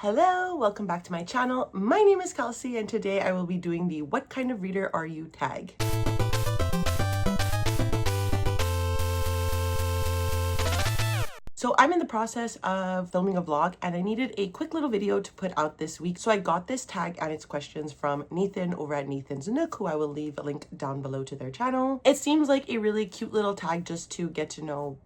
Hello, welcome back to my channel. My name is Kelsey and today I will be doing the "What kind of reader are you?" tag. So I'm in the process of filming a vlog and I needed a quick little video to put out this week. So I got this tag and its questions from Nathan over at Nathan's Nook, who I will leave a link down below to their channel. It seems like a really cute little tag just to get to know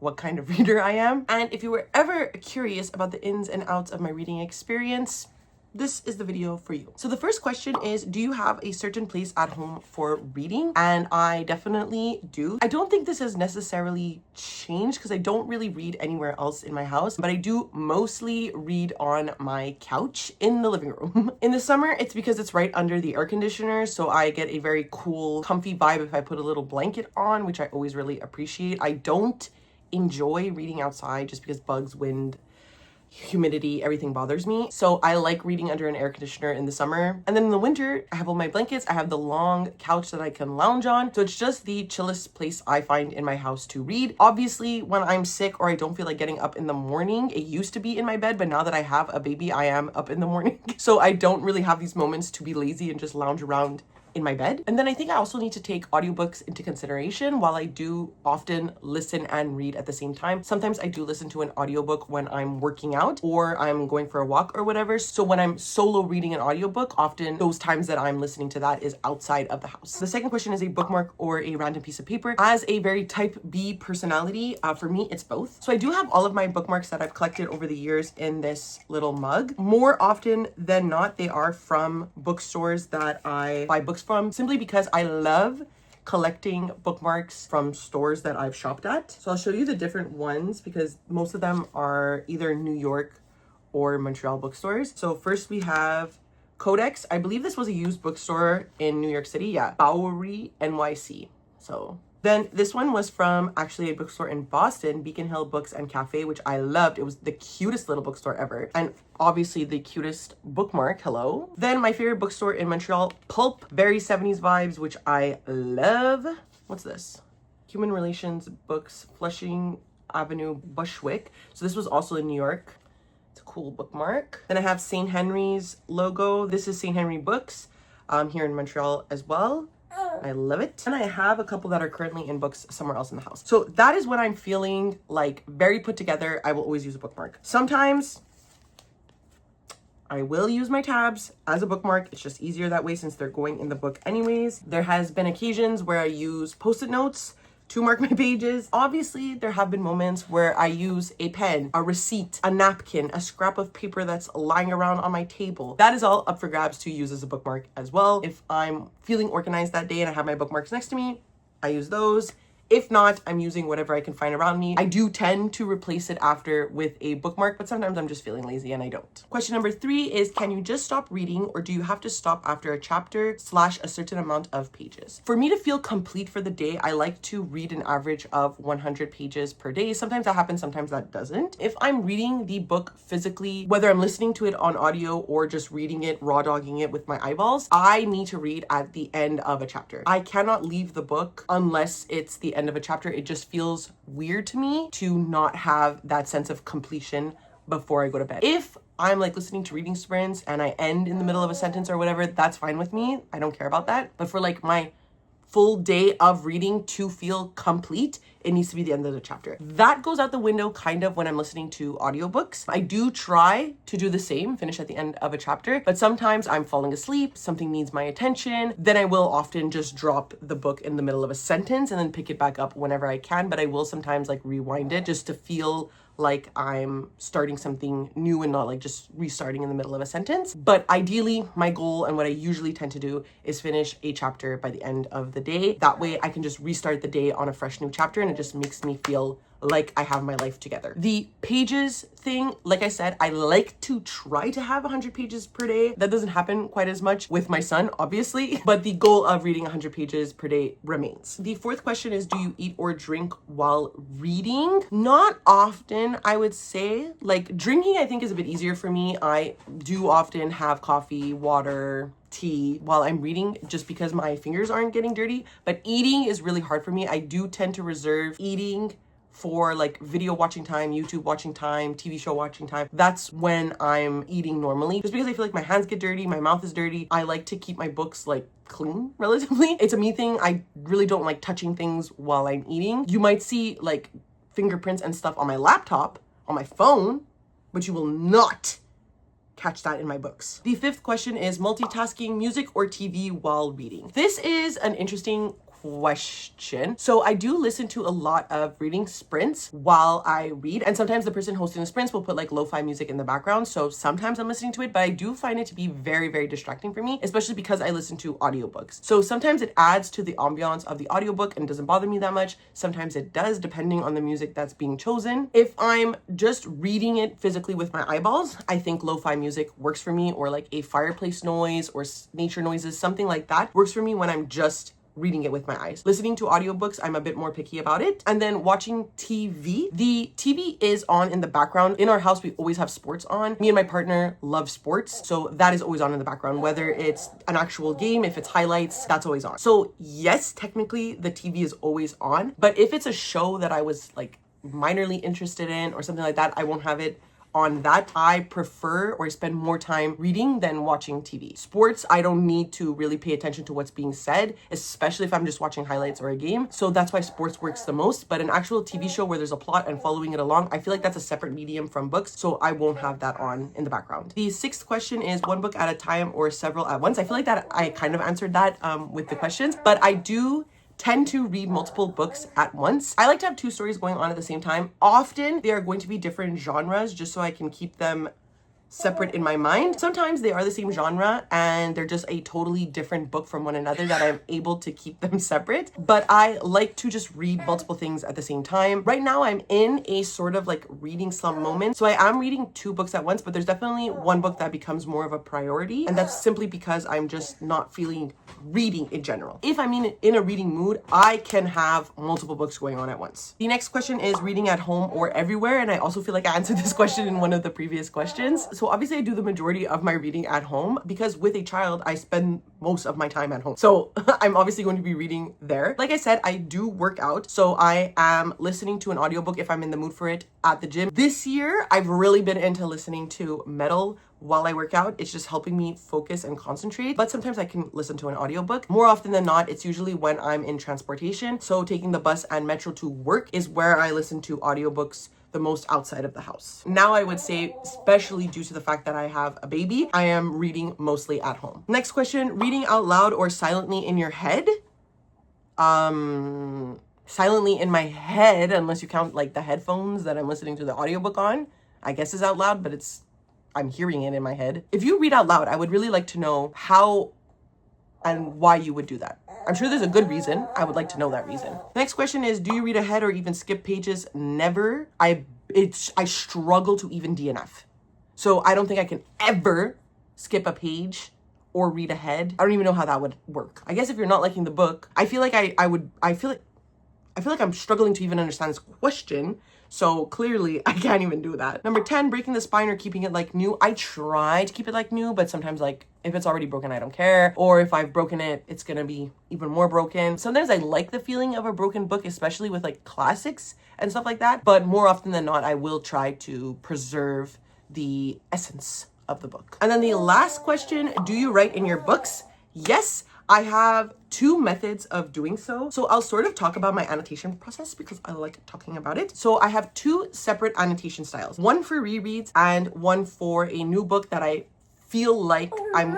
what kind of reader I am. And if you were ever curious about the ins and outs of my reading experience, this is the video for you. So the first question is, do you have a certain place at home for reading? And I definitely do. I don't think this has necessarily changed because I don't really read anywhere else in my house, but I do mostly read on my couch in the living room. In the summer, it's because it's right under the air conditioner, so I get a very cool, comfy vibe if I put a little blanket on, which I always really appreciate. I don't enjoy reading outside just because bugs, wind, humidity, everything bothers me. So I like reading under an air conditioner in the summer. And then in the winter, I have all my blankets. I have the long couch that I can lounge on. So it's just the chillest place I find in my house to read. Obviously, when I'm sick or I don't feel like getting up in the morning, it used to be in my bed, but now that I have a baby, I am up in the morning. So I don't really have these moments to be lazy and just lounge around in my bed. And then I think I also need to take audiobooks into consideration. While I do often listen and read at the same time, sometimes I do listen to an audiobook when I'm working out or I'm going for a walk or whatever. So when I'm solo reading an audiobook, often those times that I'm listening to that is outside of the house. The second question is a bookmark or a random piece of paper. As a very type B personality, for me, it's both. So I do have all of my bookmarks that I've collected over the years in this little mug. More often than not, they are from bookstores that I buy books from, simply because I love collecting bookmarks from stores that I've shopped at. So I'll show you the different ones because most of them are either New York or Montreal bookstores. So first we have Codex. I believe this was a used bookstore in New York City. Yeah, Bowery, NYC. So then this one was from actually a bookstore in Boston, Beacon Hill Books and Cafe, which I loved. It was the cutest little bookstore ever. And obviously the cutest bookmark, hello. Then my favorite bookstore in Montreal, Pulp, very 70s vibes, which I love. What's this? Human Relations Books, Flushing Avenue, Bushwick. So this was also in New York. It's a cool bookmark. Then I have St. Henry's logo. This is St. Henry Books here in Montreal as well. I love it. And I have a couple that are currently in books somewhere else in the house. So that is when I'm feeling like very put together. I will always use a bookmark. Sometimes I will use my tabs as a bookmark. It's just easier that way since they're going in the book anyways. There has been occasions where I use post-it notes to mark my pages. Obviously, there have been moments where I use a pen, a receipt, a napkin, a scrap of paper that's lying around on my table. That is all up for grabs to use as a bookmark as well. If I'm feeling organized that day and I have my bookmarks next to me, I use those. If not, I'm using whatever I can find around me. I do tend to replace it after with a bookmark, but sometimes I'm just feeling lazy and I don't. Question number 3 is, can you just stop reading or do you have to stop after a chapter / a certain amount of pages? For me to feel complete for the day, I like to read an average of 100 pages per day. Sometimes that happens, sometimes that doesn't. If I'm reading the book physically, whether I'm listening to it on audio or just reading it, raw dogging it with my eyeballs, I need to read at the end of a chapter. I cannot leave the book unless it's the end of a chapter. It just feels weird to me to not have that sense of completion before I go to bed. If I'm like listening to reading sprints and I end in the middle of a sentence or whatever, that's fine with me. I don't care about that. But for like my full day of reading to feel complete, it needs to be the end of the chapter. That goes out the window kind of when I'm listening to audiobooks. I do try to do the same, finish at the end of a chapter, but sometimes I'm falling asleep, something needs my attention, then I will often just drop the book in the middle of a sentence and then pick it back up whenever I can, but I will sometimes like rewind it just to feel like I'm starting something new and not like just restarting in the middle of a sentence. But ideally, my goal and what I usually tend to do is finish a chapter by the end of the day. That way I can just restart the day on a fresh new chapter and it just makes me feel like I have my life together. The pages thing, like I said, I like to try to have 100 pages per day. That doesn't happen quite as much with my son, obviously, but the goal of reading 100 pages per day remains. The fourth question is, do you eat or drink while reading? Not often, I would say. Like drinking, I think is a bit easier for me. I do often have coffee, water, tea while I'm reading just because my fingers aren't getting dirty, but eating is really hard for me. I do tend to reserve eating for like video watching time, YouTube watching time, TV show watching time, that's when I'm eating normally. Just because I feel like my hands get dirty, my mouth is dirty. I like to keep my books like clean relatively. It's a me thing. I really don't like touching things while I'm eating. You might see like fingerprints and stuff on my laptop, on my phone, but you will not catch that in my books. The fifth question is multitasking music or TV while reading. This is an interesting question. So I do listen to a lot of reading sprints while I read, and sometimes the person hosting the sprints will put like lo-fi music in the background, so sometimes I'm listening to it, but I do find it to be very, very distracting for me, especially because I listen to audiobooks. So sometimes it adds to the ambiance of the audiobook and doesn't bother me that much. Sometimes it does, depending on the music that's being chosen. If I'm just reading it physically with my eyeballs, I think lo-fi music works for me, or like a fireplace noise or nature noises, something like that works for me when I'm just reading it with my eyes. Listening to audiobooks, I'm a bit more picky about it. And then watching TV, the TV is on in the background. In our house, we always have sports on. Me and my partner love sports, so that is always on in the background, whether it's an actual game, if it's highlights, that's always on. So yes, technically the TV is always on, but if it's a show that I was like minorly interested in or something like that, I won't have it on that. I prefer or spend more time reading than watching TV. Sports, I don't need to really pay attention to what's being said, especially if I'm just watching highlights or a game. So that's why sports works the most. But an actual TV show where there's a plot and following it along, I feel like that's a separate medium from books. So I won't have that on in the background. The sixth question is one book at a time or several at once. I feel like that I kind of answered that with the questions, but I do tend to read multiple books at once. I like to have two stories going on at the same time. Often they are going to be different genres just so I can keep them separate in my mind. Sometimes they are the same genre and they're just a totally different book from one another that I'm able to keep them separate. But I like to just read multiple things at the same time. Right now I'm in a sort of like reading slump moment. So I am reading two books at once, but there's definitely one book that becomes more of a priority. And that's simply because I'm just not feeling reading in general. If I'm in a reading mood, I can have multiple books going on at once. The next question is reading at home or everywhere. And I also feel like I answered this question in one of the previous questions. So obviously I do the majority of my reading at home because with a child, I spend most of my time at home. So I'm obviously going to be reading there. Like I said, I do work out. So I am listening to an audiobook if I'm in the mood for it at the gym. This year, I've really been into listening to metal while I work out. It's just helping me focus and concentrate. But sometimes I can listen to an audiobook. More often than not, it's usually when I'm in transportation. So taking the bus and metro to work is where I listen to audiobooks the most outside of the house. Now I would say, especially due to the fact that I have a baby, I am reading mostly at home. Next question, reading out loud or silently in your head? Silently in my head, unless you count like the headphones that I'm listening to the audiobook on, I guess is out loud, but I'm hearing it in my head. If you read out loud, I would really like to know how and why you would do that. I'm sure there's a good reason. I would like to know that reason. Next question is, do you read ahead or even skip pages? Never. I struggle to even DNF. So I don't think I can ever skip a page or read ahead. I don't even know how that would work. I guess if you're not liking the book, I feel like I feel like I'm struggling to even understand this question. So clearly I can't even do that. Number 10, breaking the spine or keeping it like new. I try to keep it like new, but sometimes like if it's already broken, I don't care. Or if I've broken it, it's gonna be even more broken. Sometimes I like the feeling of a broken book, especially with like classics and stuff like that. But more often than not, I will try to preserve the essence of the book. And then the last question, do you write in your books? Yes, I have two methods of doing so. So I'll sort of talk about my annotation process because I like talking about it. So I have two separate annotation styles, one for rereads and one for a new book that I feel like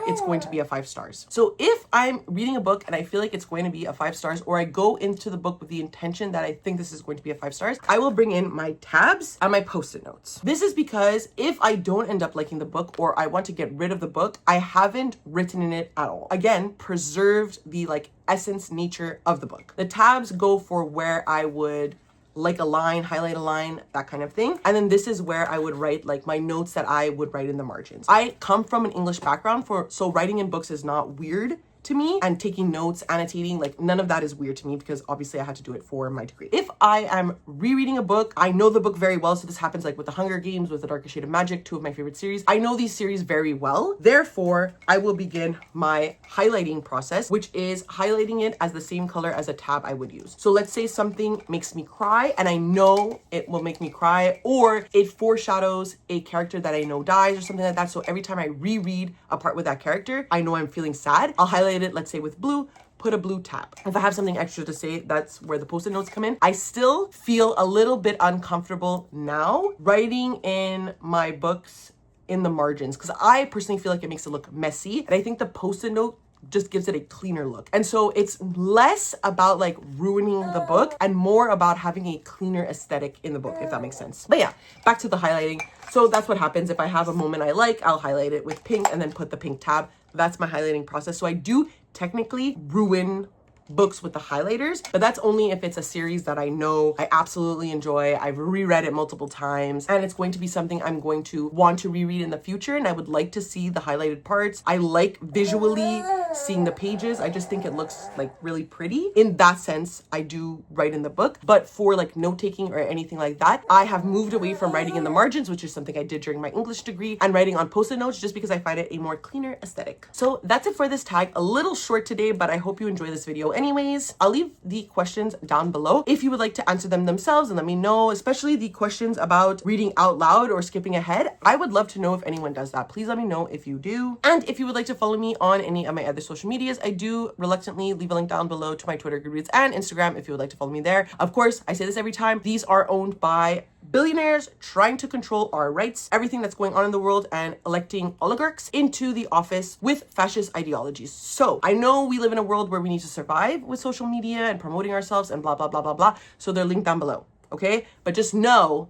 it's going to be a 5 stars. So if I'm reading a book and I feel like it's going to be a 5 stars, or I go into the book with the intention that I think this is going to be a 5 stars, I will bring in my tabs and my post-it notes. This is because if I don't end up liking the book or I want to get rid of the book, I haven't written in it at all. Again, preserved the like essence nature of the book. The tabs go for where I would like a line, highlight a line, that kind of thing. And then this is where I would write like my notes that I would write in the margins. I come from an English background, so writing in books is not weird to me, and taking notes, annotating, like none of that is weird to me because obviously I had to do it for my degree. If I am rereading a book, I know the book very well. So this happens like with The Hunger Games, with The Darkest Shade of Magic, two of my favorite series. I know these series very well. Therefore, I will begin my highlighting process, which is highlighting it as the same color as a tab I would use. So let's say something makes me cry and I know it will make me cry, or it foreshadows a character that I know dies or something like that. So every time I reread a part with that character, I know I'm feeling sad. I'll highlight it, let's say with blue, put a blue tab. If I have something extra to say, that's where the post-it notes come in. I still feel a little bit uncomfortable now writing in my books in the margins because I personally feel like it makes it look messy. And I think the post-it note just gives it a cleaner look. And so it's less about like ruining the book and more about having a cleaner aesthetic in the book, if that makes sense. But yeah, back to the highlighting. So that's what happens. If I have a moment I like, I'll highlight it with pink and then put the pink tab. That's my highlighting process. So I do technically ruin books with the highlighters, but that's only if it's a series that I know I absolutely enjoy. I've reread it multiple times and it's going to be something I'm going to want to reread in the future, and I would like to see the highlighted parts. I like visually seeing the pages. I just think it looks like really pretty. In that sense, I do write in the book, but for like note-taking or anything like that, I have moved away from writing in the margins, which is something I did during my English degree, and writing on post-it notes just because I find it a more cleaner aesthetic. So that's it for this tag. A little short today, but I hope you enjoy this video anyways. I'll leave the questions down below if you would like to answer them themselves and let me know, especially the questions about reading out loud or skipping ahead. I would love to know if anyone does that. Please let me know if you do. And if you would like to follow me on any of my other social medias, I do reluctantly leave a link down below to my Twitter, Goodreads, and Instagram if you would like to follow me there. Of course, I say this every time, these are owned by billionaires trying to control our rights, everything that's going on in the world, and electing oligarchs into the office with fascist ideologies. So I know we live in a world where we need to survive with social media and promoting ourselves and blah, blah, blah, blah, blah. So they're linked down below, okay? But just know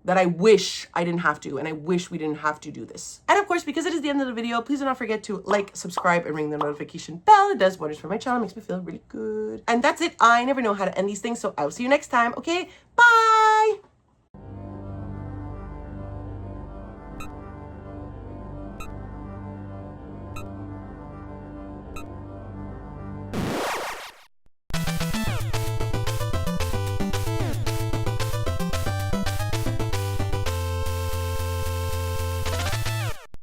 that I wish I didn't have to, and I wish we didn't have to do this. And of course, because it is the end of the video, please do not forget to like, subscribe, and ring the notification bell. It does wonders for my channel, makes me feel really good. And that's it. I never know how to end these things, so I will see you next time, okay? Bye!